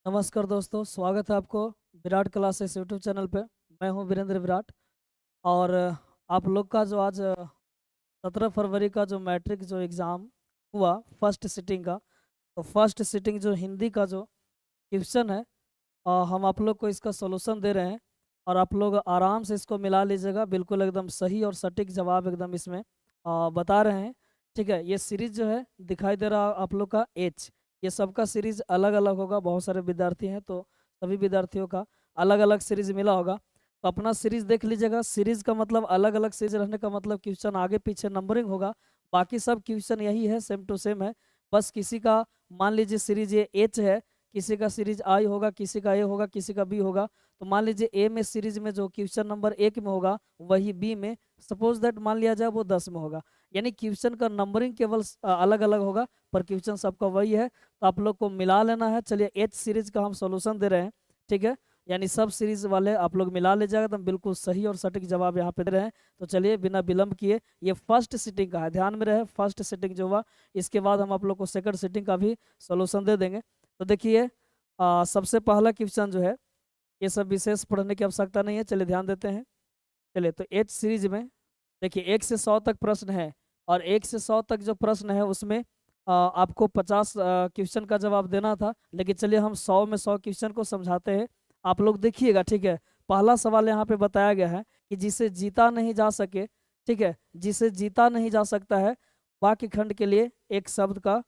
नमस्कार दोस्तों, स्वागत है आपको विराट क्लासेस यूट्यूब चैनल पे। मैं हूं वीरेंद्र विराट। और आप लोग का जो आज 17 फरवरी का जो मैट्रिक जो एग्ज़ाम हुआ फर्स्ट सिटिंग का, तो फर्स्ट सिटिंग जो हिंदी का जो क्वेश्चन है, हम आप लोग को इसका सॉल्यूशन दे रहे हैं। और आप लोग आराम से इसको मिला लीजिएगा, बिल्कुल एकदम सही और सटीक जवाब एकदम इसमें बता रहे हैं। ठीक है, ये सीरीज जो है दिखाई दे रहा आप लोग का एच, ये सबका सीरीज अलग अलग होगा। बहुत सारे विद्यार्थी हैं तो सभी विद्यार्थियों का अलग अलग सीरीज मिला होगा। तो अपना सीरीज देख लीजिएगा। सीरीज का मतलब अलग अलग सीरीज रहने का मतलब क्वेश्चन आगे पीछे नंबरिंग होगा। बाकी सब क्वेश्चन यही है, सेम टू सेम है। बस किसी का मान लीजिए सीरीज ये एच है, किसी का सीरीज आई होगा, किसी का ए होगा, किसी का बी होगा। तो मान लीजिए ए में सीरीज में जो क्वेश्चन नंबर 1 में होगा वही बी में, सपोज दैट मान लिया जाए वो 10 में होगा। यानी क्वेश्चन का नंबरिंग केवल अलग अलग होगा, पर क्वेश्चन सबका वही है। तो आप लोग को मिला लेना है। चलिए, एच सीरीज का हम सॉल्यूशन दे रहे हैं। ठीक है, यानी सब सीरीज वाले आप लोग मिला ले जाएगा, तो हम बिल्कुल सही और सटीक जवाब यहाँ पे दे रहे हैं। तो चलिए बिना विलंब किए, ये फर्स्ट सिटिंग का है, ध्यान में रहे, फर्स्ट सिटिंग जो हुआ, इसके बाद हम आप लोग को सेकंड सिटिंग का भी सॉल्यूशन दे देंगे। तो देखिए, सबसे पहला क्वेश्चन जो है, ये सब विशेष पढ़ने की आवश्यकता नहीं है, चलिए ध्यान देते हैं। चलिए, तो एच सीरीज में देखिए 1 से 100 तक प्रश्न है। और 1 से 100 तक जो प्रश्न है उसमें आपको 50 क्वेश्चन का जवाब देना था। लेकिन चलिए हम 100 में 100 क्वेश्चन को समझाते हैं, आप लोग देखिएगा। ठीक है, पहला सवाल यहाँ पे बताया गया है कि जिसे जीता नहीं जा सके, ठीक है, जिसे जीता नहीं जा सकता है, वाक्य खंड के लिए एक शब्द का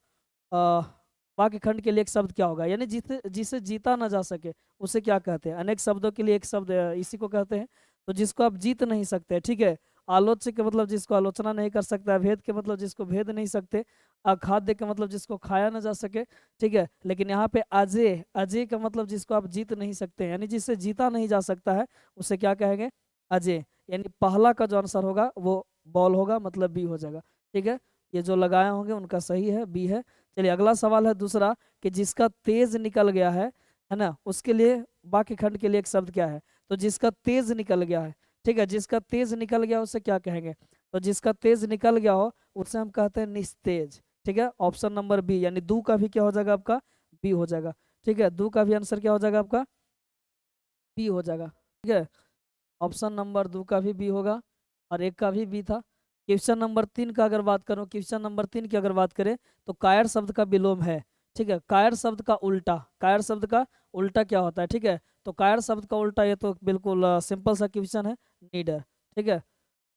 वाक्य खंड के लिए एक शब्द क्या होगा। यानी जिसे जिसे जीता ना जा सके उसे क्या कहते हैं। अनेक शब्दों के लिए एक शब्द इसी को कहते हैं। तो जिसको आप जीत नहीं सकते, ठीक है, आलोच्य के मतलब जिसको आलोचना नहीं कर सकता, भेद के मतलब जिसको भेद नहीं सकते, अखाद्य का मतलब जिसको खाया ना जा सके। ठीक है, लेकिन यहाँ पे अजय, अजय का मतलब जिसको आप जीत नहीं सकते, यानी जिससे जीता नहीं जा सकता है उसे क्या कहेंगे, अजय। यानी पहला का जो आंसर होगा वो बॉल होगा, मतलब बी हो जाएगा। ठीक है, ये जो लगाए होंगे उनका सही है, बी है। चलिए अगला सवाल है दूसरा, कि जिसका तेज निकल गया है ना, उसके लिए वाक्य खंड के लिए एक शब्द क्या है। तो जिसका तेज निकल गया है, ठीक है, जिसका तेज निकल गया उसे क्या कहेंगे। तो जिसका तेज निकल गया हो उसे हम कहते हैं निस्तेज। ठीक है, ऑप्शन नंबर बी, यानी दो का भी क्या हो जाएगा आपका, बी हो जाएगा। ठीक है, दो का भी आंसर क्या हो जाएगा आपका, बी हो जाएगा। ठीक है, ऑप्शन नंबर 2 का भी बी होगा और एक का भी बी था। क्वेश्चन नंबर 3 का अगर बात करूं, क्वेश्चन नंबर 3 की अगर बात करें, तो कायर शब्द का विलोम है। ठीक है, कायर शब्द का उल्टा, कायर शब्द का उल्टा क्या होता है। ठीक है, तो कायर शब्द का उल्टा, ये तो बिल्कुल सिंपल सा क्वेश्चन है, नीडर। ठीक है,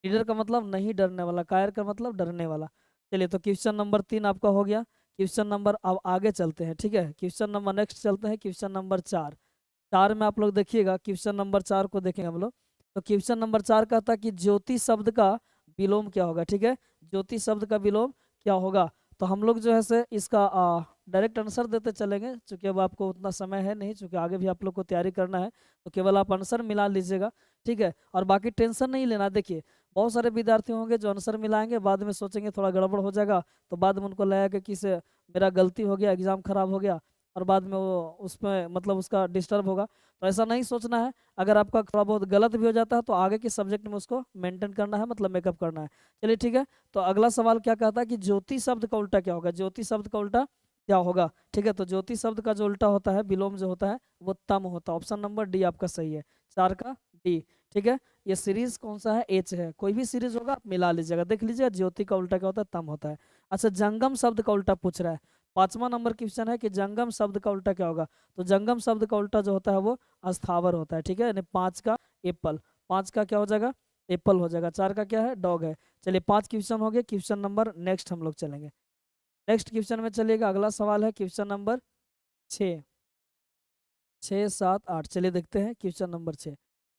नीडर का मतलब नहीं डरने वाला, कायर का मतलब डरने वाला। चलिए, तो क्वेश्चन नंबर 3 आपका हो गया। क्वेश्चन नंबर, अब आगे चलते हैं। ठीक है, क्वेश्चन नंबर नेक्स्ट चलते हैं, क्वेश्चन नंबर 4। 4 में आप लोग देखिएगा, क्वेश्चन नंबर 4 को देखेंगे हम लोग। तो क्वेश्चन नंबर 4 कहता है कि ज्योति शब्द का विलोम क्या होगा। ठीक है, ज्योति शब्द का विलोम क्या होगा। तो हम लोग जो है से इसका डायरेक्ट आंसर देते चलेंगे, क्योंकि अब आपको उतना समय है नहीं, क्योंकि आगे भी आप लोग को तैयारी करना है। तो केवल आप आंसर मिला लीजिएगा। ठीक है, और बाकी टेंशन नहीं लेना। देखिए, बहुत सारे विद्यार्थी होंगे जो आंसर मिलाएंगे, बाद में सोचेंगे थोड़ा गड़बड़ हो जाएगा, तो बाद में उनको लगेगा कि से मेरा गलती हो गया, एग्जाम खराब हो गया, और बाद में वो उसमें मतलब उसका डिस्टर्ब होगा। तो ऐसा नहीं सोचना है। अगर आपका थोड़ा बहुत गलत भी हो जाता है तो आगे के सब्जेक्ट में उसको मेंटेन करना है, मतलब मेकअप करना है। चलिए ठीक है, तो अगला सवाल क्या कहता है कि ज्योति शब्द का उल्टा क्या होगा, ज्योति शब्द का उल्टा क्या होगा। ठीक है, तो ज्योति शब्द का जो उल्टा होता है, विलोम जो होता है, वो तम होता है। ऑप्शन नंबर डी आपका सही है, 4 का डी। ठीक है, ये सीरीज कौन सा है, एच है। कोई भी सीरीज होगा आप मिला लीजिएगा, देख लीजिएगा ज्योति का उल्टा क्या होता है, तम होता है। अच्छा, जंगम शब्द का उल्टा पूछ रहा है। 5वां नंबर क्वेश्चन है कि जंगम शब्द का उल्टा क्या होगा। तो जंगम शब्द का उल्टा जो होता है वो अस्थावर होता है। ठीक है, यानी 5 का एप्पल, 5 का क्या हो जाएगा, एप्पल हो जाएगा। 4 का क्या है, डॉग है। चलिए 5 क्वेश्चन हो गए। क्वेश्चन नंबर नेक्स्ट हम लोग चलेंगे, नेक्स्ट क्वेश्चन में चलिएगा। अगला सवाल है क्वेश्चन नंबर 6, 6, 7, 8। चलिए देखते हैं क्वेश्चन नंबर 6।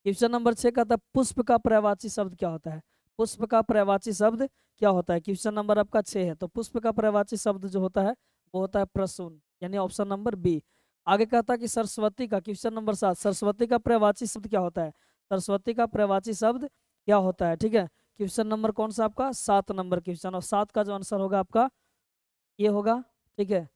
क्वेश्चन नंबर 6 का था पुष्प का पर्यायवाची शब्द क्या होता है। पुष्प का पर्यायवाची शब्द क्या होता है। क्वेश्चन नंबर आपका 6 है, तो पुष्प का पर्यायवाची शब्द जो होता है वो होता है प्रसून, यानी ऑप्शन नंबर बी। आगे कहता है कि सरस्वती का, क्वेश्चन नंबर 7, सरस्वती का पर्यायवाची शब्द क्या होता है। सरस्वती का पर्यायवाची शब्द क्या होता है। ठीक है, क्वेश्चन नंबर कौन सा आपका, 7 नंबर क्वेश्चन, और 7 का जो आंसर होगा आपका ये होगा। ठीक है,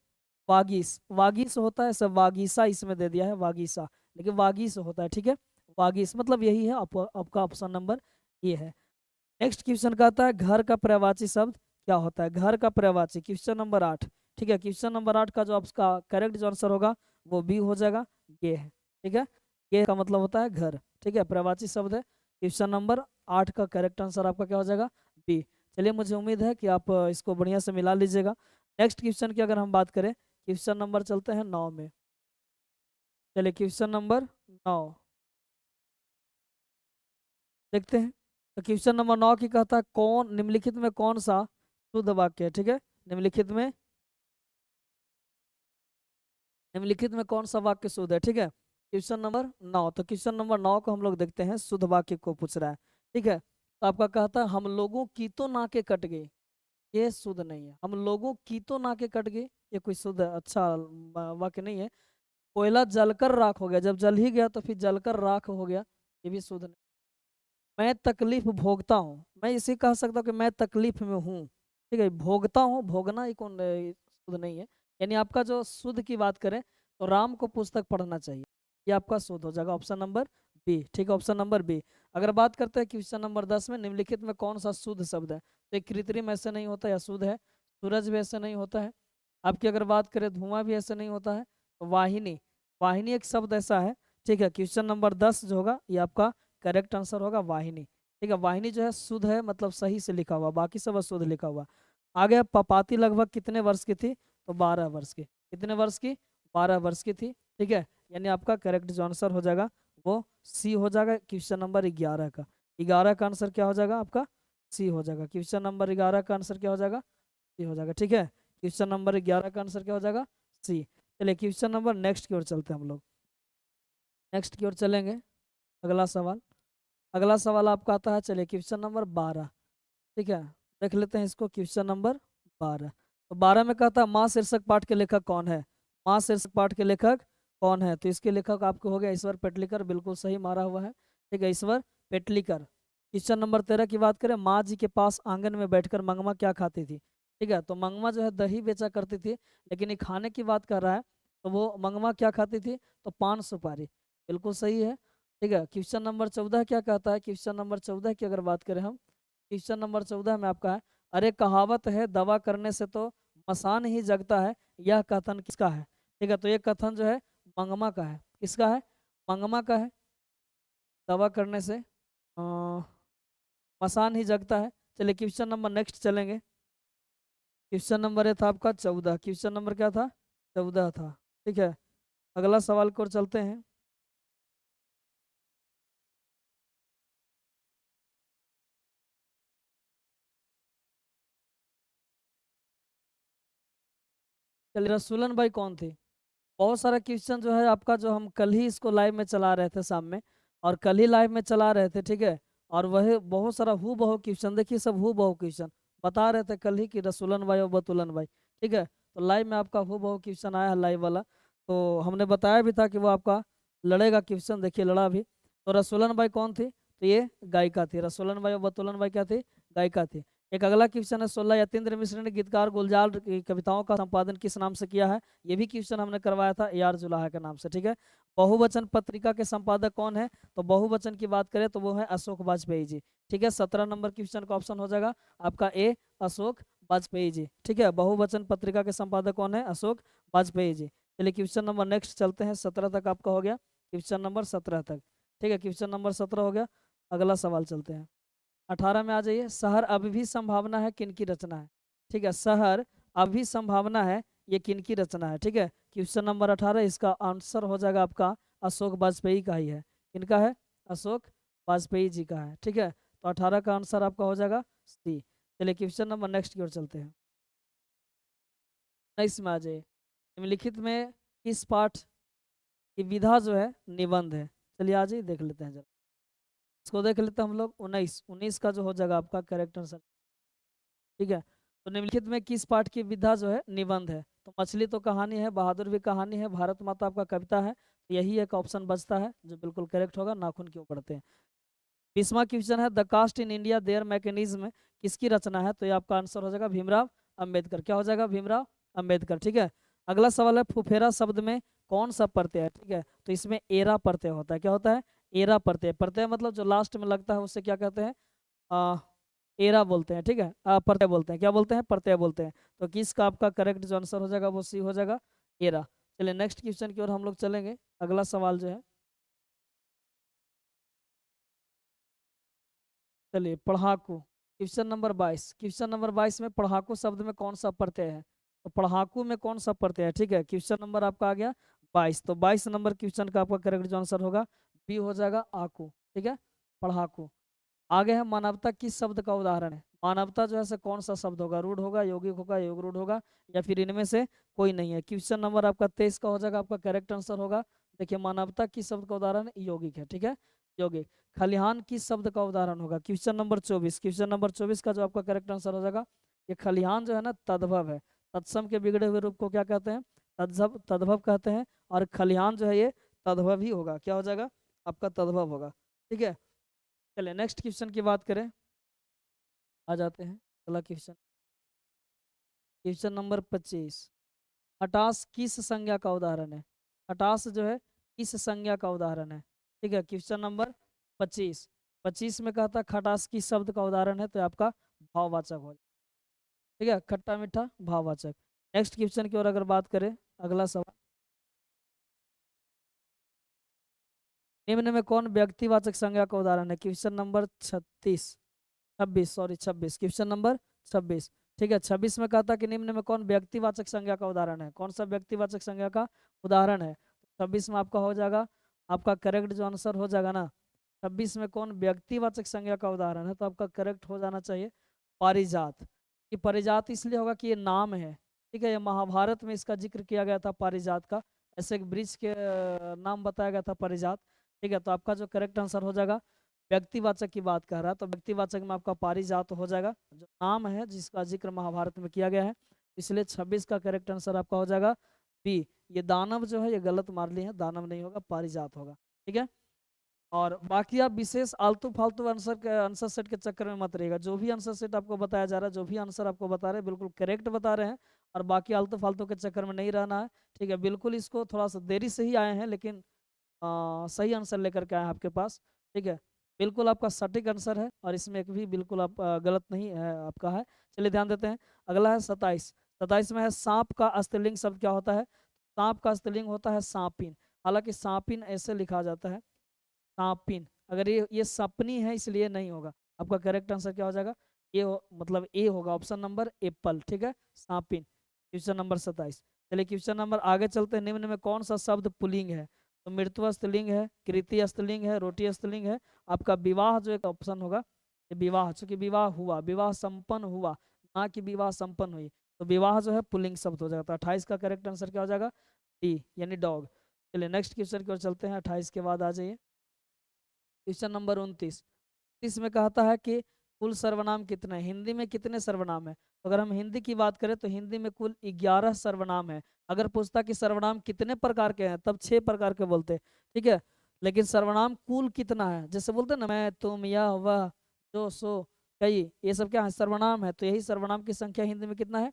वागीस, वागीस होता है, सब वागीसा इसमें दे दिया है, वागीसा, लेकिन वागीस होता है। ठीक है, वागीस मतलब यही है, आपका ऑप्शन नंबर ये है। नेक्स्ट क्वेश्चन का आता है घर का पर्यायवाची शब्द क्या होता है। घर का पर्यायवाची, क्वेश्चन नंबर 8। ठीक है, क्वेश्चन नंबर 8 का जो आपका करेक्ट जो आंसर होगा वो बी हो जाएगा, ये है। ठीक है, ये का मतलब होता है घर। ठीक है, प्रवाची शब्द है। क्वेश्चन नंबर 8 का करेक्ट आंसर आपका क्या हो जाएगा, बी। चलिए, मुझे उम्मीद है कि आप इसको बढ़िया से मिला लीजिएगा। नेक्स्ट क्वेश्चन की अगर हम बात करें, क्वेश्चन नंबर चलते हैं 9 में। चलिए, क्वेश्चन नंबर 9 देखते हैं। तो क्वेश्चन नंबर 9 की कहता है, कौन निम्नलिखित में कौन सा शुद्ध वाक्य है। ठीक है, निम्नलिखित में कौन सा वाक्य शुद्ध है। ठीक है, क्वेश्चन नंबर 9। तो क्वेश्चन नंबर 9 को हम लोग देखते हैं, शुद्ध वाक्य को पूछ रहा है। ठीक है, तो आपका कहता है, हम लोगों की तो नाके कट गए, ये शुद्ध नहीं है। हम लोगों की तो नाके कट गए, ये कोई शुद्ध अच्छा वाक्य नहीं है। कोयला जलकर राख हो गया, जब जल ही गया तो फिर जलकर राख हो गया, ये भी शुद्ध नहीं। मैं तकलीफ भोगता हूँ, मैं इसे कह सकता हूँ कि मैं तकलीफ में हूँ। ठीक है, भोगता हूँ, भोगना ही कौन शुद्ध नहीं है। यानी आपका जो शुद्ध की बात करें तो राम को पुस्तक पढ़ना चाहिए, ये आपका शुद्ध हो जाएगा, ऑप्शन नंबर बी। ठीक है, ऑप्शन नंबर बी। अगर बात करते हैं क्वेश्चन नंबर 10 में, निम्नलिखित में कौन सा शुद्ध शब्द है। तो एक कृत्रिम ऐसे नहीं होता या शुद्ध है, सूरज भी ऐसे नहीं होता है, आपकी अगर बात करें धुआं भी ऐसे नहीं होता है, तो वाहिनी, वाहिनी एक शब्द ऐसा है। ठीक है, क्वेश्चन नंबर 10 जो होगा ये आपका करेक्ट आंसर होगा वाहिनी। ठीक है, वाहिनी जो है शुद्ध है, मतलब सही से लिखा हुआ, बाकी सब अशुद्ध लिखा हुआ। आगे पपाती लगभग कितने वर्ष की थी, तो 12 वर्ष की। कितने वर्ष की, 12 वर्ष की थी। ठीक है, यानी आपका करेक्ट जो आंसर हो जाएगा वो सी हो जाएगा, क्वेश्चन नंबर 11 का। 11 का आंसर क्या हो जाएगा आपका, सी हो जाएगा। क्वेश्चन नंबर 11 का आंसर क्या हो जाएगा, सी हो जाएगा। ठीक है, क्वेश्चन नंबर 11 का आंसर क्या हो जाएगा, सी। चलिए, क्वेश्चन नंबर नेक्स्ट की ओर चलते हैं हम लोग, नेक्स्ट की ओर चलेंगे। अगला सवाल, अगला सवाल आपका आता है, चलिए क्वेश्चन नंबर 12। ठीक है, देख लेते हैं इसको, क्वेश्चन नंबर 12। तो 12 में कहता है, माँ शीर्षक पाठ के लेखक कौन है। माँ शीर्षक पाठ के लेखक कौन है, तो इसके लेखक आपको हो गया ईश्वर पेटलीकर, बिल्कुल सही मारा हुआ है। ठीक है, ईश्वर पेटलीकर। क्वेश्चन नंबर 13 की बात करें, माँ जी के पास आंगन में बैठकर मंगमा क्या खाती थी। ठीक है, तो मंगमा जो है दही बेचा करती थी, लेकिन ये खाने की बात कर रहा है, तो वो मंगमा क्या खाती थी, तो पान सुपारी, बिल्कुल सही है। ठीक है, क्वेश्चन नंबर 14 क्या कहता है, क्वेश्चन नंबर 14 की अगर बात करें हम, क्वेश्चन नंबर 14 में आपका है, अरे कहावत है दवा करने से तो मसान ही जगता है, यह कथन किसका है। ठीक है, तो ये कथन जो है मंगमा का है। किसका है, मंगमा का है। दवा करने से मसान ही जगता है। चलिए, क्वेश्चन नंबर नेक्स्ट चलेंगे। क्वेश्चन नंबर ये था आपका 14, क्वेश्चन नंबर क्या था, 14 था। ठीक है, अगला सवाल की ओर चलते हैं। चलिए, रसूलन भाई कौन थे। बहुत सारा क्वेश्चन जो है आपका, जो हम कल ही इसको लाइव में चला रहे थे शाम में, और कल ही लाइव में चला रहे थे। ठीक है, और वह बहुत सारा हु बहु क्वेश्चन, देखिए सब हु बहु क्वेश्चन बता रहे थे कल ही कि रसूलन भाई और बतुलन भाई। ठीक है, तो लाइव में आपका हु बहु क्वेश्चन आया है लाइव वाला, तो हमने बताया भी था कि वो आपका लड़ेगा क्वेश्चन, देखिए लड़ा भी। तो रसूलन भाई कौन थी, तो ये गायिका थी। रसूलन भाई और बतुलन भाई क्या थी, गायिका थी। एक अगला क्वेश्चन है, 16 यतीन्द्र मिश्र ने गीतकार गुलजार की कविताओं का संपादन किस नाम से किया है। ये भी क्वेश्चन हमने करवाया था AR जुलाहा के नाम से। ठीक है, बहुवचन पत्रिका के संपादक कौन है, तो बहुवचन की बात करें तो वो है अशोक वाजपेयी जी। ठीक है, 17 नंबर क्वेश्चन का ऑप्शन हो जाएगा आपका ए, अशोक वाजपेयी जी। ठीक है, बहुवचन पत्रिका के संपादक कौन है, अशोक वाजपेयी जी। चलिए, क्वेश्चन नंबर नेक्स्ट चलते हैं, 17 तक आपका हो गया, क्वेश्चन नंबर 17 तक। ठीक है, क्वेश्चन नंबर 17 हो गया। अगला सवाल चलते हैं, 18 में आ जाइए। शहर अब भी संभावना है, किन की रचना है। ठीक है, शहर अभी संभावना है, ये किन की रचना है। ठीक है, क्वेश्चन नंबर 18, इसका आंसर हो जाएगा आपका अशोक वाजपेयी का ही है। किनका है, अशोक वाजपेयी जी का है। ठीक है, तो 18 का आंसर आपका हो जाएगा सी। चलिए, क्वेश्चन नंबर नेक्स्ट की ओर चलते हैं। नेक्स्ट में आ जाइए, निम्नलिखित में इस पाठ की विधा जो है निबंध है। चलिए आ जाइए, देख लेते हैं जरा, इसको देख लेते हैं हम लोग। 19 का जो हो जाएगा आपका करेक्ट आंसर। ठीक है, तो निम्नलिखित में किस पाठ की विधा जो है निबंध है। तो मछली तो कहानी है, बहादुर भी कहानी है, भारत माता आपका कविता है, तो यही एक ऑप्शन बचता है जो बिल्कुल करेक्ट होगा, नाखून क्यों पढ़ते हैं। 20वां क्वेश्चन है, the caste in India their mechanism किसकी रचना है। तो ये आपका आंसर हो जाएगा भीमराव अंबेडकर। क्या हो जाएगा, भीमराव अंबेडकर। ठीक है, अगला सवाल है, फुफेरा शब्द में कौन सा प्रत्यय है। ठीक है, तो इसमें एरा प्रत्यय होता है। क्या होता है, एरा प्रत्यय। प्रत्यय मतलब जो लास्ट में लगता है उसे क्या कहते हैं, एरा बोलते हैं, ठीक है, प्रत्यय बोलते हैं, क्या बोलते हैं, प्रत्यय बोलते हैं। तो किसका आपका करेक्ट जो आंसर हो जाएगा वो सी हो जाएगा, एरा। चलिए नेक्स्ट क्वेश्चन की ओर हम लोग चलेंगे। अगला सवाल जो है, चलिए पढ़ाकू, क्वेश्चन नंबर 22। क्वेश्चन नंबर 22 में पढ़ाकू शब्द में कौन सा प्रत्यय है? तो पढ़ाकू में कौन सा प्रत्यय है, ठीक है। क्वेश्चन नंबर आपका आ गया 22, तो 22 नंबर क्वेश्चन का आपका करेक्ट जो आंसर होगा बी हो जाएगा, आकू, ठीक है, पढ़ाकू। आगे है मानवता किस शब्द का उदाहरण है? मानवता जो है से कौन सा शब्द होगा? रूढ़ होगा, यौगिक होगा, योग रूढ़ होगा, या फिर इनमें से कोई नहीं है? क्वेश्चन नंबर आपका 23 का हो जाएगा, आपका करेक्ट आंसर होगा, देखिए मानवता किस शब्द का उदाहरण है? यौगिक है, ठीक है, यौगिक। खलिहान किस शब्द का उदाहरण होगा? Question number 24। क्वेश्चन नंबर 24 का जो आपका करेक्ट आंसर हो जाएगा, ये खलिहान जो है ना तद्भव है। तत्सम के बिगड़े हुए रूप को क्या कहते हैं? तद्भव, तद्भव कहते हैं। और खलिहान जो है ये तद्भव ही होगा, क्या हो जाएगा आपका? तद्भव होगा, ठीक है। चलिए नेक्स्ट क्वेश्चन की बात करें, आ जाते हैं अगला क्वेश्चन। Question number 25। खटास किस संज्ञा का उदाहरण है? खटास जो है किस संज्ञा का उदाहरण है? ठीक है, क्वेश्चन नंबर 25। 25 में कहता है खटास किस शब्द का उदाहरण है? तो आपका भाववाचक हो जाए, ठीक है, खट्टा मीठा भाववाचक। नेक्स्ट क्वेश्चन की ओर अगर बात करें, अगला सवाल, निम्न में कौन व्यक्तिवाचक संज्ञा का उदाहरण है? Question number 36, 26, sorry 26, question number 26, ठीक है। 26 में कहता कि निम्न में कौन व्यक्तिवाचक संज्ञा का उदाहरण है? कौन सा व्यक्तिवाचक संज्ञा का उदाहरण है? 26 में आपका हो जाएगा, आपका करेक्ट जो आंसर हो जाएगा ना, 26 में कौन व्यक्तिवाचक संज्ञा का उदाहरण है? तो आपका करेक्ट हो जाना चाहिए पारिजात। कि पारिजात इसलिए होगा कि ये नाम है, ठीक है, ये महाभारत में इसका जिक्र किया गया था पारिजात का, ऐसे एक वृक्ष के नाम बताया गया था पारिजात, ठीक है। तो आपका जो करेक्ट आंसर हो जाएगा, व्यक्तिवाचक की बात कर रहा है तो व्यक्तिवाचक में आपका पारिजात हो जाएगा, जो नाम है जिसका जिक्र महाभारत में किया गया है। इसलिए 26 का करेक्ट आंसर आपका हो जाएगा बी। ये दानव जो है ये गलत मार लिए हैं, दानव नहीं होगा, पारिजात होगा, ठीक है। और बाकी आप विशेष आलतू फालतू आंसर सेट के चक्कर में मत रहिएगा। जो भी आंसर सेट आपको बताया जा रहा है, जो भी आंसर आपको बता रहे हैं, बिल्कुल करेक्ट बता रहे हैं, और बाकी आलतू फालतू के चक्कर में नहीं रहना है, ठीक है। बिल्कुल इसको थोड़ा सा देरी से ही आए हैं, लेकिन सही आंसर लेकर के आए हैं आपके पास, ठीक है। बिल्कुल आपका सटीक आंसर है, और इसमें एक भी बिल्कुल आप गलत नहीं है आपका है। चलिए ध्यान देते हैं। अगला है 27। 27 में है सांप का स्त्रीलिंग शब्द क्या होता है? सांप का स्त्रीलिंग होता है सांपिन। हालांकि सांपिन ऐसे लिखा जाता है, सांपिन। अगर ये सपनी है इसलिए नहीं होगा। आपका करेक्ट आंसर क्या हो जाएगा? मतलब ए होगा, ऑप्शन नंबर एप्पल, ठीक है, सांपिन। Question number 27। चलिए क्वेश्चन नंबर आगे चलते हैं। निम्न में कौन सा शब्द पुल्लिंग है? तो मृत्यु स्त्रीलिंग है, कृति स्त्रीलिंग है, रोटी स्त्रीलिंग है। आपका विवाह जो एक ऑप्शन होगा, ये विवाह, चूंकि विवाह हुआ, विवाह संपन्न हुआ, ना कि विवाह संपन्न हुई, तो विवाह जो है पुल्लिंग शब्द हो जाएगा। तो 28 का करेक्ट आंसर क्या हो जाएगा? डी, यानी डॉग। चलिए नेक्स्ट क्वेश्चन की ओर चलते हैं। 28 के बाद आ जाइए क्वेश्चन नंबर 29। इसमें कहता है कि कुल सर्वनाम कितने हैं? हिंदी में कितने सर्वनाम है? तो अगर हम हिंदी की बात करें तो हिंदी में कुल 11 सर्वनाम है। अगर पूछता कि सर्वनाम कितने प्रकार के हैं, तब 6 प्रकार के बोलते, ठीक है। लेकिन सर्वनाम कुल कितना है, जैसे बोलते हैं ना, मैं, तुम, यह, वह, जो, सो, कई, ये सब क्या है? सर्वनाम है। तो यही सर्वनाम की संख्या हिंदी में कितना है?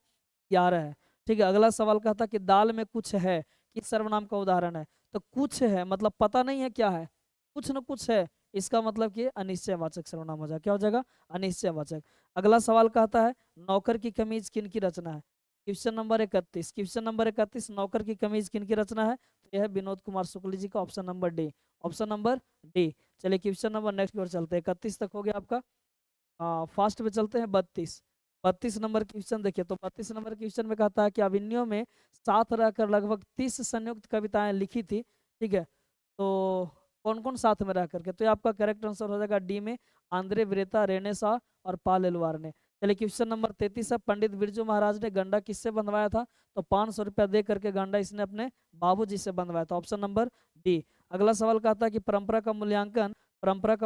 11 है, ठीक है। अगला सवाल कहता कि दाल में कुछ है, किस सर्वनाम का उदाहरण है? तो कुछ है मतलब पता नहीं है क्या है, कुछ न कुछ है, इसका मतलब कि अनिश्चयवाचक सर्वनाम हो जाएगा, क्या हो जाएगा? अनिश्चयवाचक। अगला सवाल कहता है नौकर की कमीज किन की रचना है? Question number 31। क्वेश्चन नंबर 31, नौकर की कमीज किन की रचना है? तो यह है विनोद कुमार शुक्ल जी का, option number D, option number D. चलिए क्वेश्चन नंबर नेक्स्ट की ओर चलते हैं। 31 तक हो गया आपका। फास्ट में चलते हैं 32। 32 नंबर क्वेश्चन देखिए, तो 32 नंबर क्वेश्चन में कहता है कि अभिन्यों में साथ रहकर लगभग 30 संयुक्त कविताएं लिखी थी, ठीक है। तो कौन कौन साथ में रह करके? तो ये आपका करेक्ट आंसर हो जाएगा डी में, आंद्रे ब्रेता, रेने शाह और पाल एलवार ने। चलिए क्वेश्चन नंबर 33 है, पंडित बिरजू महाराज ने गंडा किससे बंधवाया था? तो 500 रुपया दे करके गंडा इसने अपने बाबूजी से बंधवाया था, ऑप्शन नंबर डी। अगला सवाल कहता है कि परंपरा का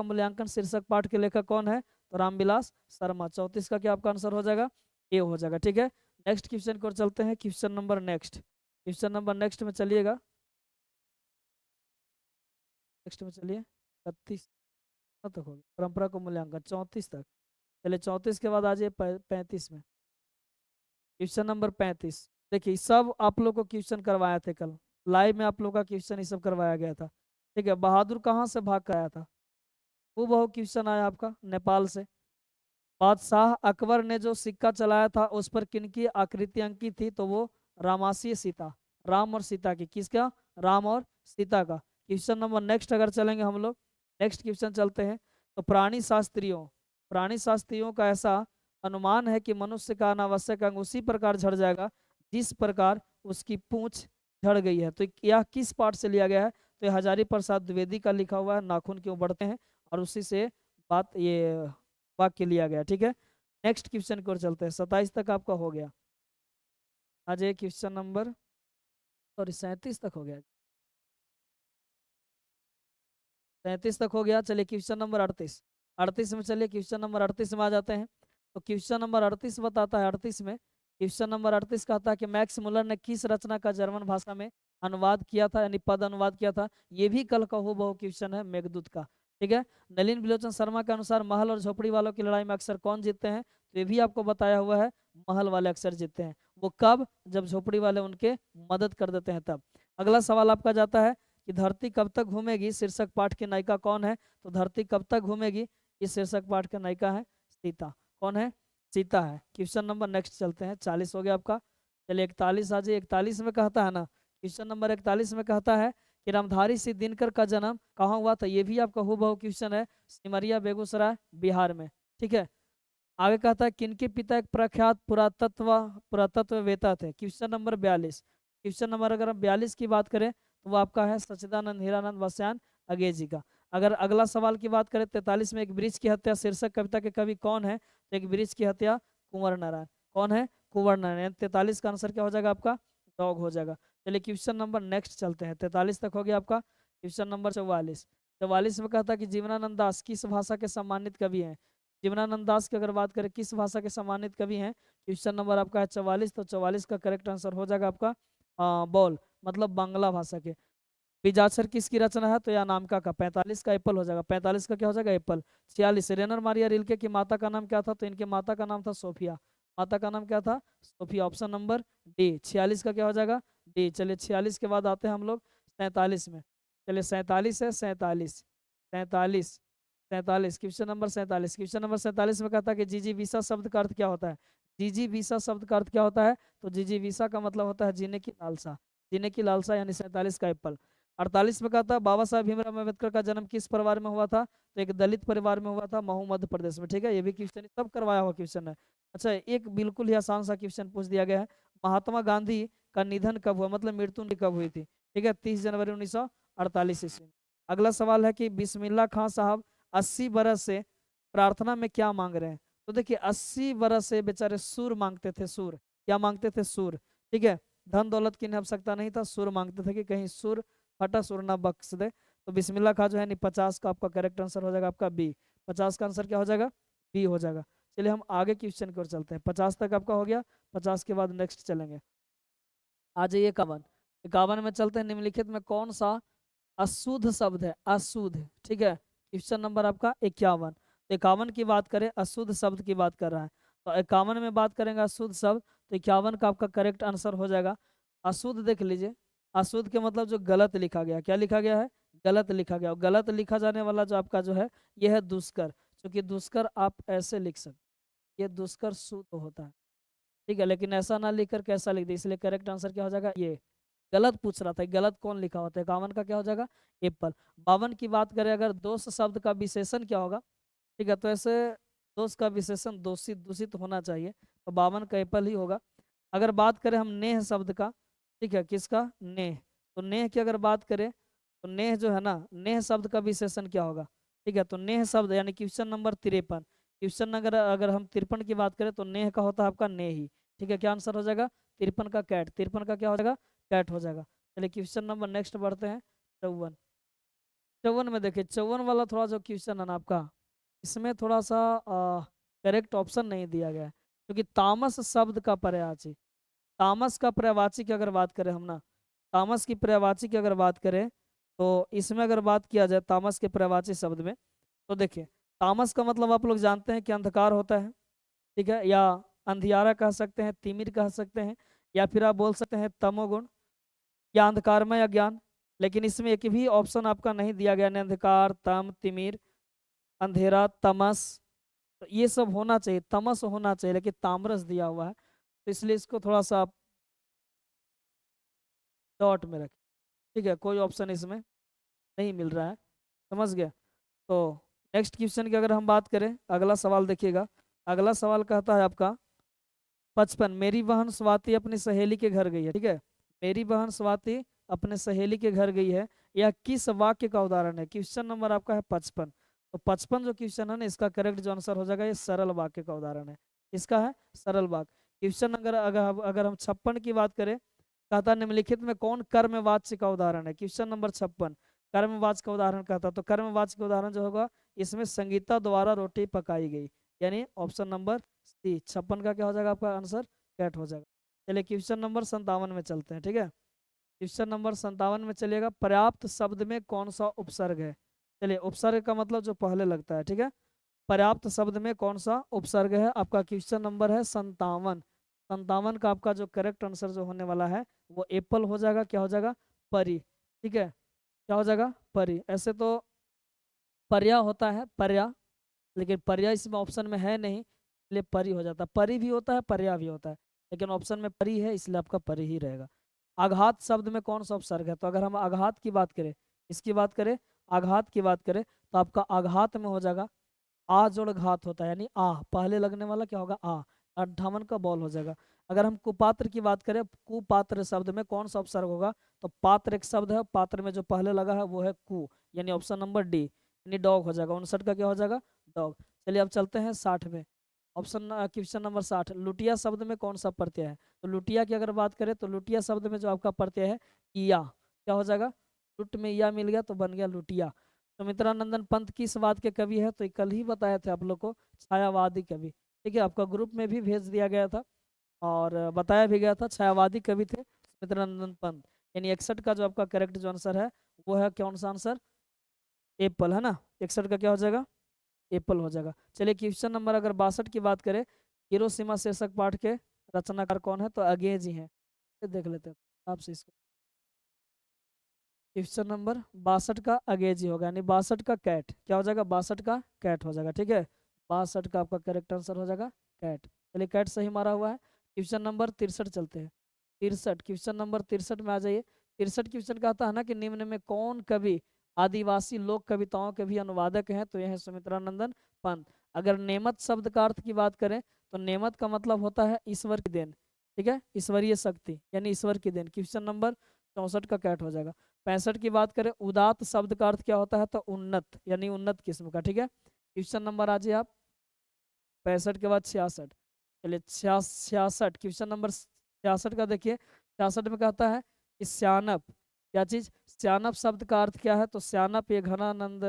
मूल्यांकन शीर्षक पाठ के लेखक कौन है? तो रामविलास शर्मा। 34 का क्या आपका आंसर हो जाएगा? ए हो जाएगा, ठीक है। नेक्स्ट क्वेश्चन को चलते हैं। क्वेश्चन नंबर नेक्स्ट में चलिएगा, नेक्स्ट में चलिए। 31 तक हो गया, परंपरा को मूल्यांकन 34 तक। चलिए 34 के बाद आ जाइए 35 में। Question number 35। देखिए सब आप लोग को क्वेश्चन करवाया थे कल, लाइव में आप लोग का क्वेश्चन ये सब करवाया गया था, ठीक है। बहादुर कहाँ से भाग कर आया था? वो बहु क्वेश्चन आया आपका नेपाल से, बादशाह अकबर ने जो सिक्का चलाया था उस पर किनकी आकृति अंकित थी, तो वो रामासी सीता, राम और सीता की। किसका? राम और सीता का। क्वेश्चन नंबर नेक्स्ट अगर चलेंगे हम लोग, नेक्स्ट क्वेश्चन चलते हैं। तो प्राणी शास्त्रियों का ऐसा अनुमान है कि मनुष्य का अनावश्यक अंग उसी प्रकार झड़ जाएगा जिस प्रकार उसकी पूंछ झड़ गई है। तो यह किस पाठ से लिया गया है? तो ये हजारी प्रसाद द्विवेदी का लिखा हुआ है, नाखून क्यों बढ़ते हैं, और उसी से बात ये वाक्य लिया गया। ठीक है, नेक्स्ट क्वेश्चन की ओर चलते हैं। 27 तक आपका हो गया। आज ये क्वेश्चन नंबर, सॉरी 37 तक हो गया, 37 तक हो गया। चलिए क्वेश्चन नंबर 38, 38 में चलिए, क्वेश्चन नंबर 38 में आ जाते हैं। तो क्वेश्चन नंबर 38 बताता है, 38 में क्वेश्चन नंबर 38 कहता है कि मैक्स मुलर ने किस रचना का जर्मन भाषा में अनुवाद किया था, यानी पद अनुवाद किया था। ये भी कल का हूबहू क्वेश्चन है मेघदूत का। ठीक है, नलिन बिलोचन शर्मा के अनुसार महल और झोपड़ी वालों की लड़ाई में अक्सर कौन जीतते हैं? तो ये भी आपको बताया हुआ है, महल वाले अक्सर जीतते हैं। वो कब? जब झोपड़ी वाले उनके मदद कर देते हैं तब। अगला सवाल आपका जाता है कि धरती कब तक घूमेगी, शीर्षक पाठ की नायिका कौन है? तो धरती कब तक घूमेगी, इस शीर्षक पाठ का नायिका है सीता। कौन है? सीता है। क्वेश्चन नंबर नेक्स्ट चलते हैं, 40 हो गया आपका। चलिए 41 आ जाइए। 41 में कहता है ना, क्वेश्चन नंबर 41 में कहता है कि रामधारी सिंह दिनकर का जन्म कहाँ हुआ था? ये भी आपका हूबहू क्वेश्चन है, सिमरिया बेगूसराय बिहार में। ठीक है, आगे कहता है किनके पिता एक प्रख्यात पुरातत्ववेत्ता थे? Question number 42। क्वेश्चन नंबर अगर हम 42 की बात करें तो वो आपका है सच्चिदानंद हीरानंद वस्यान अगेजी का। अगर अगला सवाल की बात करें 43 में, एक ब्रिज की हत्या शीर्षक कविता के कवि कौन है? तो एक ब्रिज की हत्या कुंवर नारायण। कौन है? कुंवर नारायण। 43 का आंसर क्या हो जाएगा आपका? डॉग हो जाएगा। चलिए क्वेश्चन नंबर नेक्स्ट चलते हैं, 43 तक हो गया आपका। क्वेश्चन नंबर 44, 44 में कहता है कि जीवनानंद दास किस भाषा के सम्मानित कवि हैं? जीवनानंद दास की अगर बात करें किस भाषा के सम्मानित कवि हैं? क्वेश्चन नंबर आपका है 44, तो 44 का करेक्ट आंसर हो जाएगा आपका बॉल, मतलब बांग्ला भाषा के। बीजाक्षर किसकी रचना है? तो या नामका का। 45 का एप्पल हो जाएगा, 45 का क्या हो जाएगा? एप्पल। 46, रेनर मारिया रिल्के की माता का नाम क्या था? तो इनके माता का नाम था सोफिया। माता का नाम क्या था? सोफिया। Option number D. 46 का क्या हो जाएगा? डी। चलिए 46 के बाद आते हैं हम लोग 47 में। चलिए 47 है, 47, 47, 47, क्वेश्चन नंबर 47। क्वेश्चन नंबर 47 में कहता है कि जीजी वीसा शब्द का अर्थ क्या होता है? जीजी वीसा शब्द का अर्थ क्या होता है? तो जीजी वीसा का मतलब होता है जीने की लालसा, जीने की लालसा, यानी 47 का एप्पल। 48 में कहता है बाबा साहब भीमराव अम्बेडकर का जन्म किस परिवार में हुआ था? तो एक दलित परिवार में हुआ था, महू मध्य प्रदेश में। ठीक है, ये भी क्वेश्चन सब करवाया हुआ क्वेश्चन है। अच्छा, एक बिल्कुल ही आसान सा क्वेश्चन पूछ दिया गया है, महात्मा गांधी का निधन कब हुआ, मतलब मृत्यु कब हुई थी? ठीक है, 30 जनवरी 1948 ईस्वी में। अगला सवाल है कि बिस्मिल्लाह खां साहब 80 बरस से प्रार्थना में क्या मांग रहे हैं? तो देखिए 80 बरस से बेचारे सूर मांगते थे, सूर। क्या मांगते थे? सूर। ठीक है, धन दौलत की आवश्यकता नहीं था, सूर मांगते थे कि कहीं सूर फटा सूर ना बख्श दे। तो बिस्मिल्लाह खां जो है नहीं, 50 का आपका करेक्ट आंसर हो जाएगा आपका बी। 50 का आंसर क्या हो जाएगा? बी हो जाएगा। चलिए हम आगे क्वेश्चन की ओर चलते हैं। 50 तक आपका हो गया, 50 के बाद नेक्स्ट चलेंगे। आ जाइए 51, 51 में चलते हैं। निम्नलिखित में कौन सा अशुद्ध शब्द है? अशुद्ध। ठीक है, क्वेश्चन नंबर आपका 51। तो 51 की बात करें, अशुद्ध शब्द की बात कर रहा है। तो 51 में बात करेंगे अशुद्ध शब्द, तो 51 का आपका करेक्ट आंसर हो जाएगा अशुद्ध। देख लीजिए, अशुद्ध के मतलब जो गलत लिखा गया, क्या लिखा गया है? गलत लिखा गया। और गलत लिखा जाने वाला जो आपका जो है यह है दुष्कर, क्योंकि दुष्कर आप ऐसे लिख सकते, ये दुष्कर शुद्ध होता है। ठीक है, लेकिन ऐसा ना लिखकर कैसा लिख दे, इसलिए करेक्ट आंसर क्या हो जाएगा? ये। गलत पूछ रहा था, गलत कौन लिखा होता है? 51 का क्या हो जाएगा? एप्पल। 52 की बात करें अगर, दोष शब्द का विशेषण क्या होगा? ठीक है, तो ऐसे दोष का विशेषण दोषित, दूषित होना चाहिए, तो 52 का एप्पल ही होगा। अगर बात करें हम नेह शब्द का, ठीक है, किसका? नेह। तो नेह की अगर बात करें तो नेह जो है ना, नेह शब्द का विशेषण क्या होगा? ठीक है, तो नेह शब्द यानी क्वेश्चन नंबर 53, क्वेश्चन अगर अगर हम 53 की बात करें तो नेह का होता है आपका नेही। ठीक है, क्या आंसर हो जाएगा? 53 का कैट। 53 का क्या हो जाएगा? कैट हो जाएगा। चलिए क्वेश्चन नंबर नेक्स्ट बढ़ते हैं, 54। 54 में देखिए, 54 वाला थोड़ा जो क्वेश्चन है ना आपका, इसमें थोड़ा सा करेक्ट ऑप्शन नहीं दिया गया है, क्योंकि तामस शब्द का पर्यायवाची, तामस का पर्यायवाची की अगर बात करें हम ना, तामस की पर्यायवाची की अगर बात करें तो इसमें अगर बात किया जाए तामस के पर्यायवाची शब्द में, तो देखिए तामस का मतलब आप लोग जानते हैं कि अंधकार होता है। ठीक है, या अंधियारा कह सकते हैं, तिमिर कह सकते हैं, या फिर आप बोल सकते हैं तमोगुण, या अंधकारमय अज्ञान। लेकिन इसमें एक भी ऑप्शन आपका नहीं दिया गया, न अंधकार, तम, तिमिर, अंधेरा, तमस। तो ये सब होना चाहिए, तमस होना चाहिए, लेकिन तामरस दिया हुआ है, तो इसलिए इसको थोड़ा सा आप डॉट में रखें। ठीक है, कोई ऑप्शन इसमें नहीं मिल रहा है, समझ गया। तो नेक्स्ट क्वेश्चन की अगर हम बात करें, अगला सवाल देखिएगा। अगला सवाल कहता है आपका 55, मेरी बहन स्वाति अपनी सहेली के घर गई है। ठीक है, मेरी बहन स्वाति अपने सहेली के घर गई है, यह किस वाक्य का उदाहरण है? क्वेश्चन नंबर आपका है 55। तो 55 जो क्वेश्चन है ना, इसका करेक्ट जो आंसर हो जाएगा, ये सरल वाक्य का उदाहरण है। इसका है सरल वाक्य। क्वेश्चन अगर हम 56 की बात करें, कहता निम्नलिखित में कौन कर्मवाच्य का उदाहरण है? क्वेश्चन नंबर 56 कर्मवाच्य का उदाहरण कहता, तो कर्मवाच्य का उदाहरण जो होगा, इसमें संगीता द्वारा रोटी पकाई गई, यानी ऑप्शन नंबर सी 56 का क्या हो जाएगा आपका आंसर? कैट हो जाएगा। चलिए क्वेश्चन नंबर 57 में चलते हैं। ठीक है, क्वेश्चन नंबर 57 में चलिएगा, पर्याप्त शब्द में कौन सा उपसर्ग है? चलिए, उपसर्ग का मतलब जो पहले लगता है। ठीक है, पर्याप्त शब्द में कौन सा उपसर्ग है? आपका क्वेश्चन नंबर है 57। 57 का आपका जो करेक्ट आंसर जो होने वाला है, वो एप्पल हो जाएगा। क्या हो जाएगा? परी। ठीक है, क्या हो जाएगा? परी। ऐसे तो पर्या होता है, पर्या, लेकिन पर्या इसमें ऑप्शन में है नहीं, इसलिए परी हो जाता है। परी भी होता है, पर्या भी होता है, लेकिन ऑप्शन में परी है, इसलिए आपका परी ही रहेगा। आघात शब्द में कौन सा उपसर्ग है? तो अगर हम आघात की बात करें, इसकी बात करें, आघात की बात करें, तो आपका आघात में हो जाएगा आ जोड़ घात होता है, यानी आ पहले लगने वाला क्या होगा? आ। 58 का बॉल हो जाएगा। अगर हम कुपात्र की बात करें, कुपात्र शब्द में कौन सा उपसर्ग होगा? तो पात्र एक शब्द है, पात्र में जो पहले लगा है वो है कु, यानी ऑप्शन नंबर डी, यानी डॉग हो जाएगा। 59 का क्या हो जाएगा? डॉग। चलिए अब चलते हैं 60 में। ऑप्शन क्वेश्चन नंबर 60, लुटिया शब्द में कौन सा प्रत्यय है? तो लुटिया की अगर बात करें, तो लुटिया शब्द में जो आपका प्रत्यय है या, क्या हो जाएगा? लुट में या मिल गया तो बन गया लुटिया। सुमित्रानंदन पंत किस बात के कवि है? तो कल ही बताया था आप लोग को, छायावादी कवि। ठीक है, आपका ग्रुप में भी भेज दिया गया था और बताया भी गया था, छायावादी कवि थे सुमित्रानंदन पंत। यानी 61 का जो आपका करेक्ट जो आंसर है, वो है कौन सा आंसर? एप्पल, है ना। 61 का क्या हो जाएगा? एप्पल हो जाएगा। चलिए क्वेश्चन नंबर अगर 62 की बात करें, हिरोशिमा शीर्षक पाठ के रचनाकार कौन है? तो अगेय जी हैं। ये देख लेते हैं आपसे इसको। क्वेश्चन नंबर 62 का अगेय जी होगा, यानी 62 का कैट। क्या हो जाएगा? 62 का कैट हो जाएगा। ठीक है, 62 का आपका करेक्ट आंसर हो जाएगा कैट। चलिए, कैट सही मारा हुआ है। क्वेश्चन नंबर 63 चलते हैं। 63, क्वेश्चन नंबर 63 में आ जाइए। 63 क्वेश्चन कहता है ना कि निम्न में कौन कवि आदिवासी लोक कविताओं के भी अनुवादक हैं? तो यह है सुमित्रानंदन पंत। अगर नेमत शब्द का अर्थ की बात करें, तो नेमत का मतलब होता है ईश्वर की देन। ठीक है, ईश्वरीय शक्ति, यानी ईश्वर की देन। क्वेश्चन नंबर 64 का कैट हो जाएगा। 65 की बात करें, उदात शब्द का अर्थ क्या होता है? तो उन्नत, यानी उन्नत किस्म का। ठीक है, क्वेश्चन नंबर आ जाइए आप 65 के बाद 66। चलिए 66, क्वेश्चन नंबर 66 का देखिए। 66 में कहता है कि श्यानप, क्या चीज? श्यानप शब्द का अर्थ क्या है? तो श्यानप ये घनानंद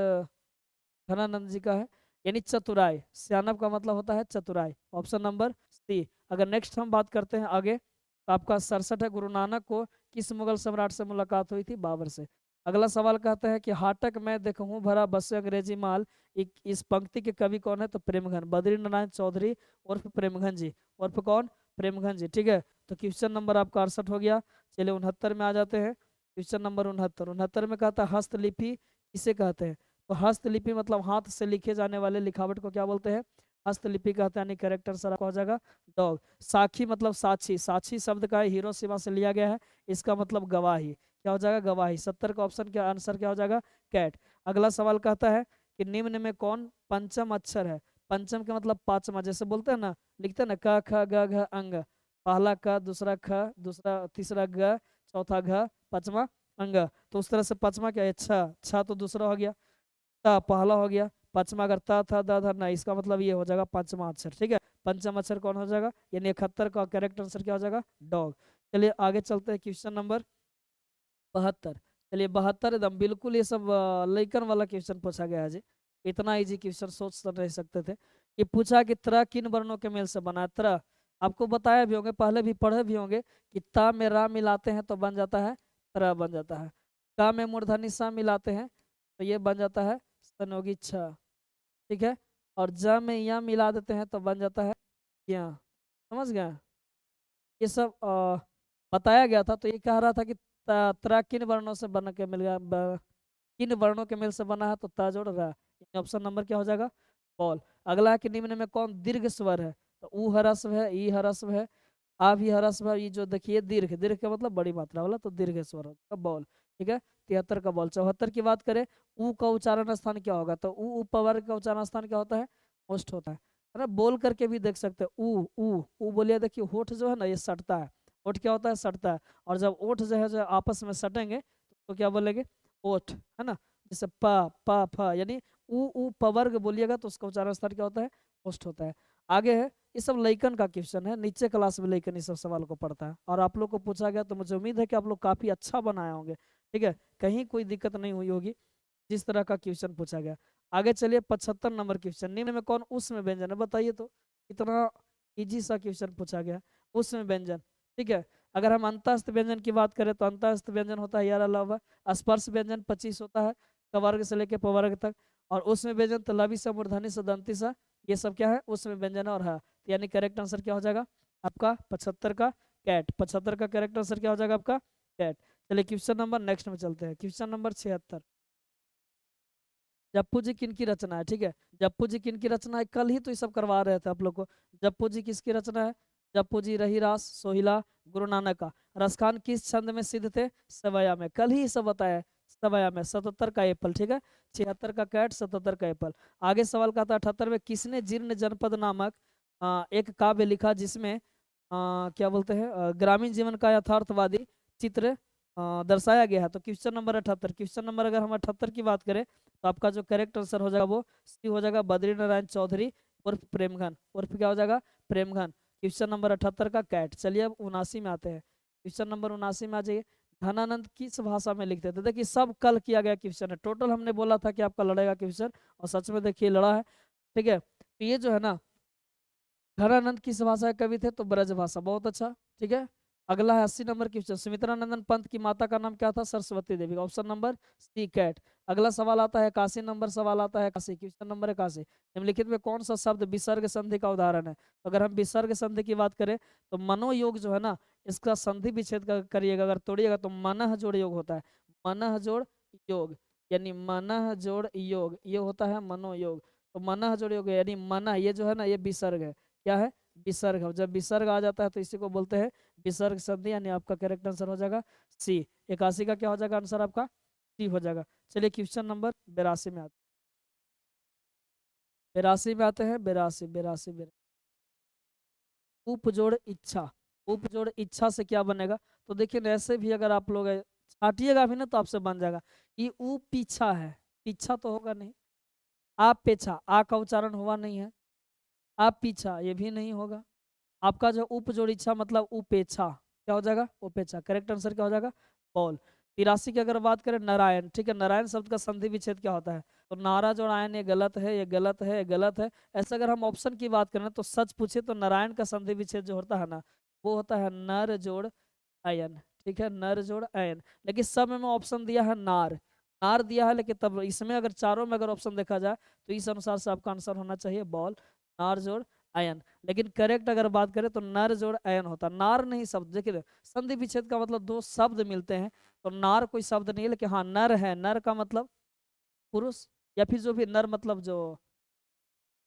जी का है, यानी चतुराई। श्यानप का मतलब होता है चतुराई, ऑप्शन नंबर सी। अगर नेक्स्ट हम बात करते हैं आगे, तो आपका 67 है, गुरु नानक को किस मुगल सम्राट से मुलाकात हुई थी? बाबर से। अगला सवाल कहता है कि हाटक मैं देखूं भरा बसे अंग्रेजी माल, इस पंक्ति के कवि कौन है? तो प्रेमघन, बद्री नारायण चौधरी उर्फ प्रेमघन जी, उर्फ कौन? प्रेमघन जी। ठीक है, तो क्वेश्चन नंबर आपका 68 हो गया। चलिए 69 में आ जाते हैं। क्वेश्चन नंबर 69, 69 में कहता है हस्तलिपि किसे कहते हैं? तो हस्तलिपि मतलब हाथ से लिखे जाने वाले लिखावट को क्या बोलते हैं? हस्तलिपि कहते हैं, यानी करेक्ट आंसर आपका हो जाएगा डॉग। साखी मतलब साक्षी, साक्षी शब्द का हिरोशिमा से लिया गया है, इसका मतलब गवाही। क्या हो जाएगा? गवाही। 70 का ऑप्शन का आंसर क्या हो जाएगा? कैट। अगला सवाल कहता है कि निम्न में कौन पंचम अक्षर है? पंचम का मतलब पांचवा, जैसे बोलते हैं ना, लिखते हैं ना, क ख ग घ अंग, पहला क, दूसरा ख, दूसरा तीसरा ग, चौथा घ, पांचवा अंग। तो उस तरह से पांचवा क्या है? छ, छ तो दूसरा हो गया, ता पहला हो गया, पांचवा अगर ता था दा था ना, इसका मतलब ये हो जाएगा पांचवा अक्षर। ठीक है, पंचम अक्षर कौन हो जाएगा? यानी 71 का करेक्ट आंसर क्या हो जाएगा? डॉग। चलिए आगे चलते हैं, क्वेश्चन नंबर 72। चलिए 72 एकदम बिल्कुल ये सब लइकन वाला क्वेश्चन पूछा गया है जी। इतना इजी क्वेश्चन सोच तो नहीं सकते थे। ये पूछा कि त्र किन वर्णों के मेल से बना है? त्र आपको बताया भी होंगे, पहले भी पढ़े भी होंगे कि ता में रा मिलाते हैं तो बन जाता है त्र, बन जाता है। का में मूर्धनी सा मिलाते हैं तो ये बन जाता है सनोगी छ। ठीक है, और ज में या मिला देते हैं तो बन जाता है या। समझ गए? ये सब बताया गया था। तो ये कह रहा था कि त्र किन वर्णों से बन के मिल गया, किन वर्णों के मेल से बना है? तो ता जोड़ रा, ऑप्शन नंबर क्या हो जाएगा? बॉल। अगला है कि निम्न में कौन दीर्घ स्वर है? तो ऊ ह्रस्व है, ई ह्रस्व है, आ भी ह्रस्व है, ये जो देखिए दीर्घ, दीर्घ का मतलब बड़ी मात्रा वाला, तो दीर्घ स्वर होगा बॉल। ठीक है, 73 का बॉल। 74 की बात करें, ऊ का उच्चारण स्थान क्या होगा? तो ऊ उपवर्ग का उच्चारण स्थान क्या होता है? ओष्ठ होता है ना। बोल करके भी देख सकते हैं, ऊ ऊ ऊ बोलिए, देखिए होठ जो है ना ये सटता है, होठ क्या होता है? सटता है। और जब ओठ जो है जो आपस में सटेंगे तो क्या बोलेंगे? ओठ, है ना। जैसे प प फ, यानी ऊ पवर्ग बोलिएगा तो उसका उच्चारण स्थान क्या होता है? ओष्ठ होता है। आगे है, ये सब लइकन का क्वेश्चन है, नीचे क्लास में लइकन इस सब सवाल को पढ़ता है, और आप लोग को पूछा गया, तो मुझे उम्मीद है कि आप लोग काफी अच्छा बनाए होंगे। ठीक है, कहीं कोई दिक्कत नहीं हुई होगी जिस तरह का क्वेश्चन पूछा गया। आगे चलिए, 75 नंबर क्वेश्चन, निम्न में कौन उसमें व्यंजन है? बताइए तो, इतना इजी सा क्वेश्चन पूछा गया, उसमें व्यंजन। ठीक है, अगर हम अंतस्थ व्यंजन की बात करें तो अंतस्थ व्यंजन होता है यार अलावा, स्पर्श व्यंजन 25 होता है, कवर्ग से लेके पवर्ग तक, और उसमें व्यंजन तो लवी सा, मूर्धनी सा, दंती सा, ये सब क्या है? उसमें व्यंजन है। और है, यानी करेक्ट आंसर क्या हो जाएगा आपका? 75 का कैट। 75 का करेक्ट आंसर क्या हो जाएगा आपका? कैट। चलिए क्वेश्चन नंबर नेक्स्ट में चलते हैं, क्वेश्चन नंबर 76। जप्पू जी किन की रचना है? ठीक है, जप्पू जी किन की रचना है? कल ही तो ये सब करवा रहे थे आप लोग को। जप्पू जी किसकी रचना है? जप्पू जी रहीरास, सोहिला, गुरु नानक का। रसखान किस छंद में सिद्ध थे? सवया में। कल ही सब बताया, सवया में। 77 का एप्पल। ठीक है, 76 का कैट, 77 का एप्पल। आगे सवाल का था 78 में, किसने जीर्ण जनपद नामक एक काव्य लिखा जिसमें क्या बोलते हैं, ग्रामीण जीवन का यथार्थवादी चित्र दर्शाया गया है? तो क्वेश्चन नंबर 78। क्वेश्चन नंबर अगर हम 78 की बात करें तो आपका जो करेक्ट आंसर हो जाएगा वो सी हो जाएगा, बद्री नारायण चौधरी उर्फ प्रेमघन, उर्फ क्या हो जाएगा? प्रेमघन। क्वेश्चन नंबर 78 का कैट। चलिए अब 79 में आते हैं, क्वेश्चन नंबर 79 में आ जाइए। धनानंद किस भाषा में लिखते थे? देखिए सब कल किया गया क्वेश्चन है, टोटल हमने बोला था कि आपका लड़ेगा क्वेश्चन, और सच में देखिए लड़ा है। ठीक है, तो ये जो है ना, धनानंद किस भाषा के कवि थे? तो ब्रज भाषा। बहुत अच्छा। ठीक है, अगला है 80 नंबर क्वेश्चन, सुमित्रा नंदन पंत की माता का नाम क्या था? Saraswati Devi. Option number C cat. अगला सवाल आता है 81 नंबर, सवाल आता है 81, क्वेश्चन नंबर 81। निम्नलिखित में कौन सा शब्द विसर्ग संधि का उदाहरण है? तो अगर हम विसर्ग संधि की बात करें तो मनोयोग जो है ना, इसका संधि विच्छेद करिएगा, अगर तोड़िएगा तो मनः जोड़ योग होता है, मनः जोड़ योग, यानी मनः जोड़ योग, ये होता है मनोयोग। तो मनः जोड़ योग यानी मनः, ये जो है ना ये विसर्ग है, क्या है? विसर्ग है। जब विसर्ग आ जाता है तो इसी को बोलते हैं विसर्ग संधि, यानी आपका करेक्ट आंसर हो जाएगा सी। 81 का क्या हो जाएगा आंसर आपका? सी हो जाएगा। चलिए क्वेश्चन नंबर 82 में आते हैं, 82 में आते हैं, 82 82 उपजोड़ इच्छा, उपजोड़ इच्छा से क्या बनेगा? तो देखिए ना, ऐसे भी अगर आप लोग छाटिएगा भी ना तो आपसे बन जाएगा। ये ऊ पीछा है, पीछा तो होगा नहीं। आप पेछा, आ का उच्चारण हुआ नहीं है। आप पीछा, ये भी नहीं होगा। आपका जो उपजोड़ इच्छा मतलब उपेक्षा, क्या हो जाएगा? उपेक्षा। करेक्ट आंसर क्या हो जाएगा? बॉल। 83 की अगर बात करें नारायण, ठीक है, नारायण शब्द का संधि विच्छेद क्या होता है? तो नारा जोड़ आयन, ये गलत है, ये गलत है, ये गलत है। ऐसा अगर हम ऑप्शन की बात करें तो सच पूछे तो नारायण का संधि विच्छेद जो होता है ना, वो होता है नर जोड़ अयन। ठीक है, नर जोड़ अयन। लेकिन सब में ऑप्शन दिया है नार, नार दिया है, लेकिन तब इसमें अगर चारों में अगर ऑप्शन देखा जाए तो इस अनुसार से आपका आंसर होना चाहिए बॉल, नार जोड़ अयन। लेकिन करेक्ट अगर बात करें तो नर जोड़ अयन होता, नार नहीं शब्द। देखिए संधि विच्छेद का मतलब दो शब्द मिलते हैं, तो नार कोई शब्द नहीं है, लेकिन हाँ नर है, नर का मतलब पुरुष, या फिर जो भी नर मतलब जो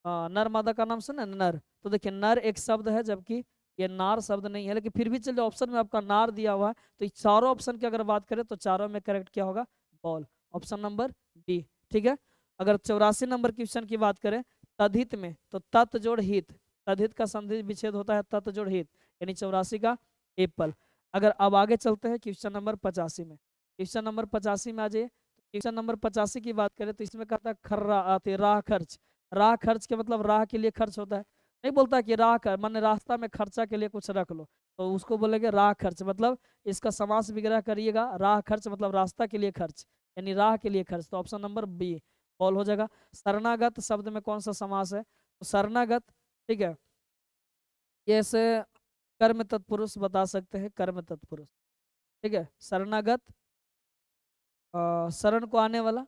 नर मादा का नाम सुना नर, तो देखिए नर एक शब्द है, जबकि ये नार शब्द नहीं है। लेकिन फिर भी चलिए ऑप्शन में आपका नार दिया हुआ है, तो इस चारों ऑप्शन की अगर बात करें तो चारों में करेक्ट क्या होगा? बॉल, ऑप्शन नंबर बी। ठीक है, अगर 84 नंबर क्वेश्चन की बात करें तद्धित में, तो तत् जोड़ हित, तद्धित का संधि विच्छेद होता है तत् जोड़ हित, यानी 84 का एप्पल। अगर अब आगे चलते हैं क्वेश्चन नंबर 85 में, क्वेश्चन नंबर 85 में आ जाइए। क्वेश्चन नंबर 85 की बात करें तो इसमें कहता है खर्रा आते राह खर्च, राह खर्च के मतलब राह के लिए खर्च होता है, नहीं बोलता कि राह कर माने रास्ता में खर्चा के लिए कुछ रख लो, तो उसको बोलेंगे राह खर्च। मतलब इसका समास विग्रह करिएगा, राह खर्च मतलब रास्ता के लिए खर्च, यानी राह के लिए खर्च। तो ऑप्शन नंबर बी बॉल हो जाएगा। शरणागत शब्द में कौन सा समास है? तो शरणागत, ठीक है, ये ऐसे कर्म तत्पुरुष बता सकते हैं, कर्म तत्पुरुष। ठीक है, शरणागत शरण को आने वाला,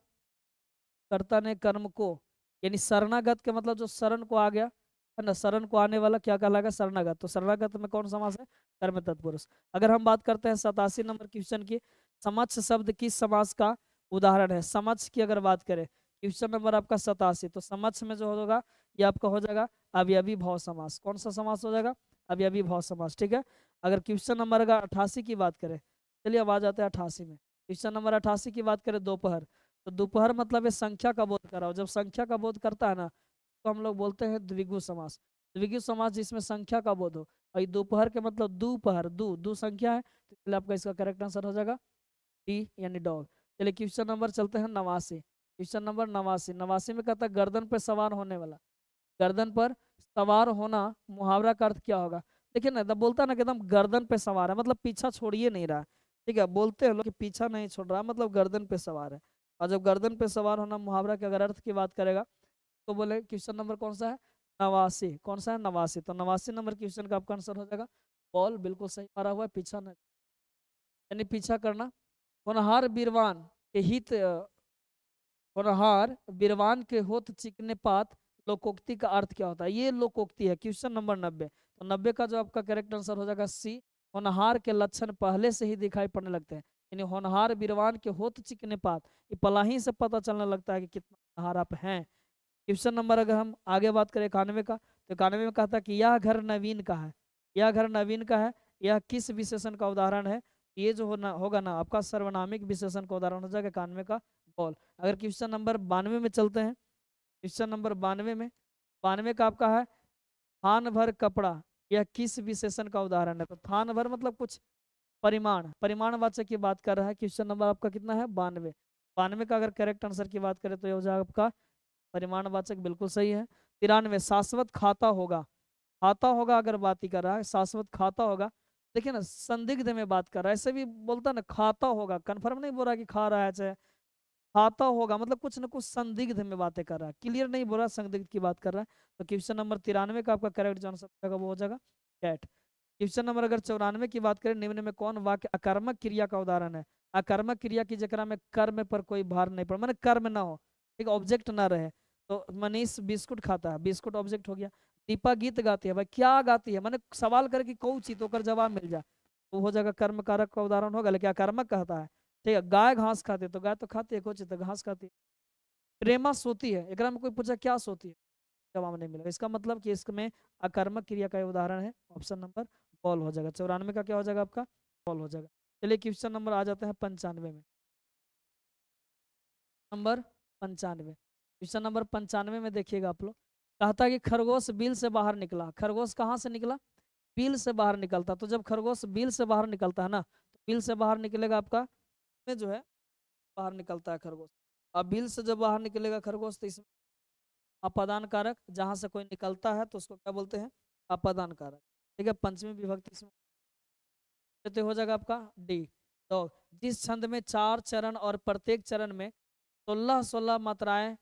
कर्ता ने कर्म को, यानी शरणागत के मतलब जो शरण को आ गया है ना, शरण को आने वाला क्या कहलाएगा? शरणागत। तो शरणागत में कौन समास है? कर्म तत्पुरुष। अगर हम बात करते हैं 87 नंबर क्वेश्चन की, समक्ष शब्द किस समास का उदाहरण है? समक्ष की अगर बात करें, क्वेश्चन नंबर आपका 87, तो समक्ष में जो होगा ये आपका हो जाएगा अवयवी भाव समास। कौन सा समास हो जाएगा? अवयवी भाव समास, ठीक है। अगर क्वेश्चन नंबर अगर 88 की बात करें, चलिए अब आ जाते हैं 88 में। क्वेश्चन नंबर 88 की बात करें दोपहर, तो दोपहर मतलब ये संख्या का बोध कर रहा हो। जब संख्या का बोध करता है ना तो हम लोग बोलते हैं द्विगु समास। द्विगु समास जिसमें संख्या का बोध हो, और ये दोपहर के मतलब दोपहर, दो दो संख्या है, तो इसलिए आपका इसका करेक्ट आंसर हो जाएगा डी यानी डॉग। चलिए क्वेश्चन नंबर चलते हैं 89। क्वेश्चन नंबर 89, 89 में कहता है गर्दन पर सवार होने वाला। गर्दन पर सवार होना मुहावरा का अर्थ क्या होगा? देखिए ना, एकदम बोलता है ना कि एकदम गर्दन पे सवार है, मतलब पीछा छोड़िए नहीं रहा है। ठीक है, बोलते हैं लोग कि पीछा नहीं छोड़ रहा, मतलब गर्दन पे सवार है। और जब गर्दन पे सवार होना मुहावरा के अगर अर्थ की बात करेगा तो बोले क्वेश्चन नंबर कौन सा है? 89। कौन सा है? 89। तो 89 नंबर क्वेश्चन का आपका आंसर हो जाएगा बॉल। बिल्कुल सही मारा हुआ है, पीछा नहीं यानी पीछा करना। होनहार बीरवान के हित होनहार बीरवान के होत चिकने पात, लोकोक्ति का अर्थ क्या होता है? ये लोकोक्ति है, क्वेश्चन नंबर 90। तो 90 का जो आपका करेक्ट आंसर हो जाएगा सी। होनहार के लक्षण पहले से ही दिखाई पड़ने लगते हैं, यानी होनहार बीरवान के होत चिकने पात, ये पलाही से पता चलने लगता है कि कितना होनहार आप हैं। क्वेश्चन नंबर अगर हम आगे बात करें 91 का, तो 91 में कहता है कि यह घर नवीन का है। यह घर नवीन का है, यह किस विशेषण का उदाहरण है? ये जो होगा ना आपका सर्वनामिक विशेषण का उदाहरण हो जाएगा 91 का बॉल। अगर क्वेश्चन नंबर 92 में चलते हैं, क्वेश्चन नंबर 92 में, 92 का आपका है थान भर कपड़ा, यह किस विशेषण का उदाहरण है? तो थान भर मतलब कुछ परिमाण, परिमाणवाचक की बात कर रहा है। क्वेश्चन नंबर आपका कितना है? 92। 92 का अगर करेक्ट आंसर की बात करें तो ये हो जाएगा आपका परिमाणवाचक, बिल्कुल सही है। 93 शाश्वत खाता होगा। खाता होगा अगर बात ही कर रहा है, शाश्वत खाता होगा। देखिए ना, संदिग्ध में बात कर रहा है, ऐसे भी बोलता है ना खाता होगा, कन्फर्म नहीं बोल रहा कि खा रहा है, चाहे खाता होगा, मतलब कुछ ना कुछ संदिग्ध में बातें कर रहा है, क्लियर नहीं बोल रहा, संदिग्ध की बात कर रहा है। तो क्वेश्चन नंबर 93 का आपका करेक्ट जो आंसर वो हो जाएगा कैट। क्वेश्चन नंबर अगर 94 की बात करें, निम्न में कौन वाक्य अकर्मक क्रिया का उदाहरण है? अकर्मक क्रिया की जगह में कर्म पर कोई भार नहीं पड़ा, माने कर्म ना हो, एक ऑब्जेक्ट ना रहे। तो मनीष बिस्कुट खाता है, बिस्कुट ऑब्जेक्ट हो गया। दीपा गीत गाती है, भाई क्या गाती है, माने सवाल करके कौन चीज तो कर जवाब मिल जाए, तो हो जाएगा कर्म कारक का उदाहरण होगा, लेकिन अकर्मक कहता है। ठीक है, गाय घास खाती है, तो गाय तो खाती है, कोई चीज तो घास खाती है। प्रेमा सोती है, एकरा में कोई पूछा क्या सोती है, जवाब नहीं मिलेगा, इसका मतलब कि इसमें अकर्मक क्रिया का उदाहरण है। ऑप्शन नंबर बॉल हो जाएगा। 94 का क्या हो जाएगा आपका? बॉल हो जाएगा। चलिए क्वेश्चन नंबर आ जाते हैं 95 में। नंबर 95, क्वेश्चन नंबर 95 में देखिएगा आप लोग, कहता है कि खरगोश बिल से बाहर निकला। खरगोश कहाँ से निकला? बिल से बाहर निकलता। तो जब खरगोश बिल से बाहर निकलता है ना, तो बिल से बाहर निकलेगा आपका में जो है बाहर निकलता है खरगोश। अब बिल से जब बाहर निकलेगा खरगोश तो इसमें अपादान कारक, जहां से कोई निकलता है तो उसको क्या बोलते हैं? अपादान कारक। ठीक है, पंचमी विभक्ति इसमें तो हो जाएगा आपका डी। तो जिस छंद में 4 चरण और प्रत्येक चरण में 16-16 मात्राएं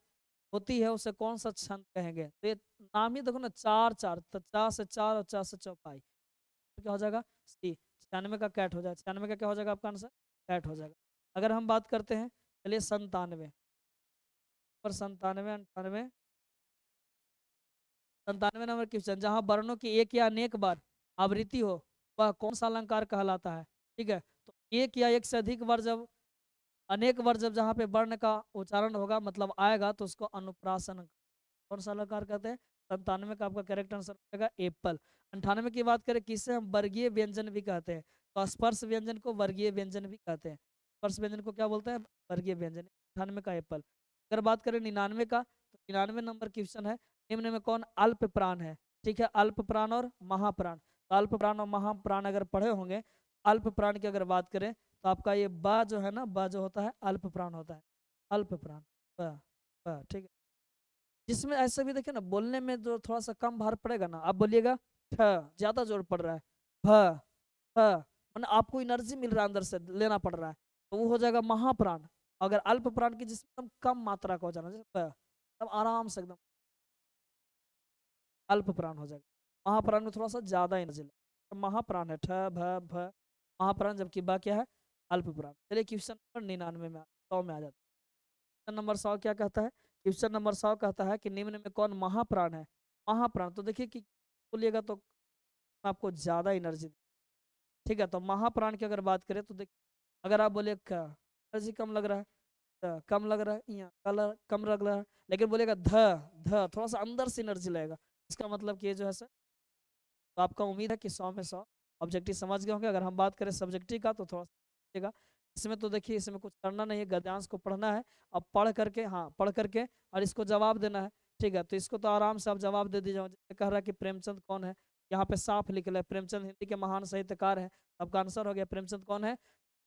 होती है उसे कौन सा छंद कहेंगे? तो ये नाम ही देखो ना, 4-4, तो 4 से 4 और 4 से चौपाई, तो क्या हो जाएगा? सी। 96 का कैट हो जाएगा। 96 का क्या हो जाएगा आपका आंसर? कैट हो जाएगा। अगर हम बात करते हैं, चलिए 97 और 97, 98, 97 नंबर क्वेश्चन, जहां वर्णों की एक या अनेक बार आवृत्ति हो वह कौन सा अलंकार कहलाता है? ठीक है, तो एक या एक से अधिक बार जब, अनेक बार जब जहाँ पे वर्ण का उच्चारण होगा मतलब आएगा तो उसको अनुप्रासन, कौन सा अलंकार कहते हैं? 97 का आपका करेक्ट आंसर हो जाएगा एप्पल। 98 की बात करें, किससे हम वर्गीय व्यंजन भी कहते हैं? तो स्पर्श व्यंजन को वर्गीय व्यंजन भी कहते हैं। स्पर्श व्यंजन को क्या बोलते हैं? वर्गीय व्यंजन। 98 का एप्पल। अगर बात करें 99 का, तो 99 नंबर क्वेश्चन है, निम्न में कौन अल्प प्राण है? ठीक है, अल्प प्राण और महाप्राण। तो अल्प प्राण और महाप्राण अगर पढ़े होंगे, अल्प प्राण की अगर बात करें तो आपका ये बा जो है ना, बा जो होता है अल्प प्राण होता है, अल्प प्राण। ठीक है, जिसमें ऐसे भी देखिए ना, बोलने में जो थोड़ा सा कम भार पड़ेगा ना, आप बोलिएगा ठ, ज्यादा जोर पड़ रहा है, भ फ, मतलब आपको एनर्जी मिल रहा है, अंदर से लेना पड़ रहा है, तो वो हो जाएगा महाप्राण। अगर अल्प प्राण की जिसमें एकदम कम मात्रा का हो जाना, जैसे प, तब आराम से एकदम अल्प प्राण हो जाएगा। महाप्राण में थोड़ा सा ज्यादा एनर्जी लगेगा, तो महाप्राण है ठ भ भ, महाप्राण, जबकि बा क्या है? अल्प प्राण। चलिए क्वेश्चन नंबर 99 में 100 में आ जाता है। क्वेश्चन नंबर 100 क्या कहता है? क्वेश्चन नंबर 100 कहता है कि निम्न में कौन महाप्राण है? महाप्राण, तो देखिए कि बोलिएगा तो आपको ज्यादा एनर्जी, ठीक है, तो महाप्राण की अगर बात करें तो देखिए, अगर आप बोले क्या एनर्जी कम लग रहा है, कम लग रहा है, यहाँ कलर कम लग रहा है, लेकिन बोलेगा ध थोड़ा सा अंदर से एनर्जी लगेगा, इसका मतलब कि ये जो है सर, तो आपका उम्मीद है कि 100 में 100 ऑब्जेक्टिव समझ गए होंगे। अगर हम बात करें सब्जेक्टिव का तो थोड़ा सा, इसमें तो देखिए इसमें कुछ करना नहीं है, गद्यांश को पढ़ना है, अब पढ़ करके, हाँ पढ़ करके और इसको जवाब देना है। ठीक है, तो इसको तो आराम से आप जवाब दे दीजिए। जैसे कह रहा है कि प्रेमचंद कौन है, यहाँ पे साफ लिख है प्रेमचंद हिंदी के महान साहित्यकार है, आपका आंसर हो गया प्रेमचंद कौन है,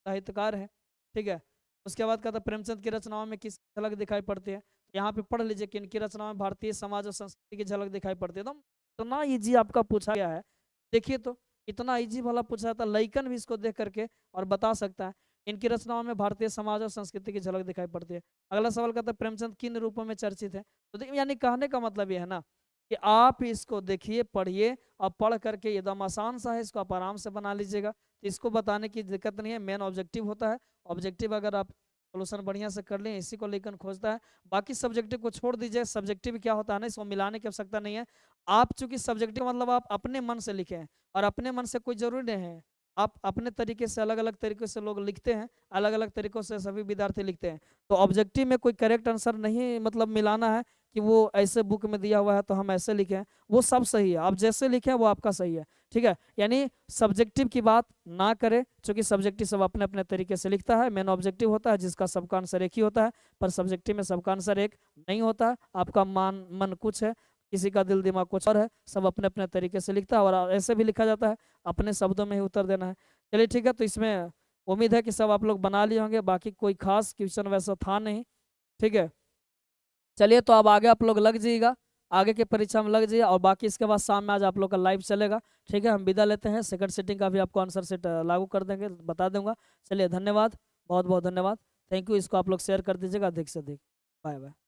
साहित्यकार है। ठीक है, उसके बाद कहता है प्रेमचंद की रचनाओं में किस झलक दिखाई पड़ती है, तो यहाँ पे पढ़ लीजिए कि इनकी रचनाओं में भारतीय समाज और संस्कृति की झलक दिखाई पड़ती है। तो इतना इजी आपका पूछा गया है, देखिए तो इतना इजी वाला पूछा था, लइकन भी इसको देख करके और बता सकता है इनकी रचनाओं में भारतीय समाज और संस्कृति की झलक दिखाई पड़ती है। अगला सवाल कहता है प्रेमचंद किन रूपों में चर्चित है, तो यानी कहने का मतलब ये है ना कि आप इसको देखिए, पढ़िए और पढ़ करके एकदम आसान सा है, इसको आप आराम से बना लीजिएगा, तो इसको बताने की दिक्कत नहीं है। मेन ऑब्जेक्टिव होता है, ऑब्जेक्टिव अगर आप सोल्यूशन बढ़िया से कर लें, इसी को लेकर खोजता है। बाकी सब्जेक्टिव को छोड़ दीजिए, सब्जेक्टिव क्या होता है ना, इसको मिलाने की आवश्यकता नहीं है। आप चूंकि सब्जेक्टिव मतलब आप अपने मन से लिखे हैं, और अपने मन से कोई जरूरी नहीं है, आप अपने तरीके से अलग अलग तरीके से लोग लिखते हैं, अलग अलग तरीकों से सभी विद्यार्थी लिखते हैं। तो ऑब्जेक्टिव में कोई करेक्ट आंसर नहीं मतलब मिलाना है कि वो ऐसे बुक में दिया हुआ है तो हम ऐसे लिखें, वो सब सही है, आप जैसे लिखें वो आपका सही है। ठीक है, यानी सब्जेक्टिव की बात ना करें, क्योंकि सब्जेक्टिव सब अपने अपने तरीके से लिखता है। मेन ऑब्जेक्टिव होता है जिसका सबका आंसर एक ही होता है, पर सब्जेक्टिव में सबका आंसर एक नहीं होता है। आपका मन कुछ है, किसी का दिल दिमाग कुछ और है, सब अपने अपने तरीके से लिखता है, और ऐसे भी लिखा जाता है, अपने शब्दों में ही उत्तर देना है। चलिए ठीक है, तो इसमें उम्मीद है कि सब आप लोग बना लिए होंगे, बाकी कोई खास क्वेश्चन वैसा था नहीं। ठीक है, चलिए तो अब आगे आप लोग लग जाइएगा, आगे की परीक्षा में लग जाइए, और बाकी इसके बाद शाम में आज आप लोग का लाइव चलेगा। ठीक है, हम विदा लेते हैं, सेकंड सीटिंग का भी आपको आंसर सेट लागू कर देंगे, बता दूंगा। चलिए धन्यवाद, बहुत बहुत धन्यवाद, थैंक यू। इसको आप लोग शेयर कर दीजिएगा अधिक से अधिक। Bye bye.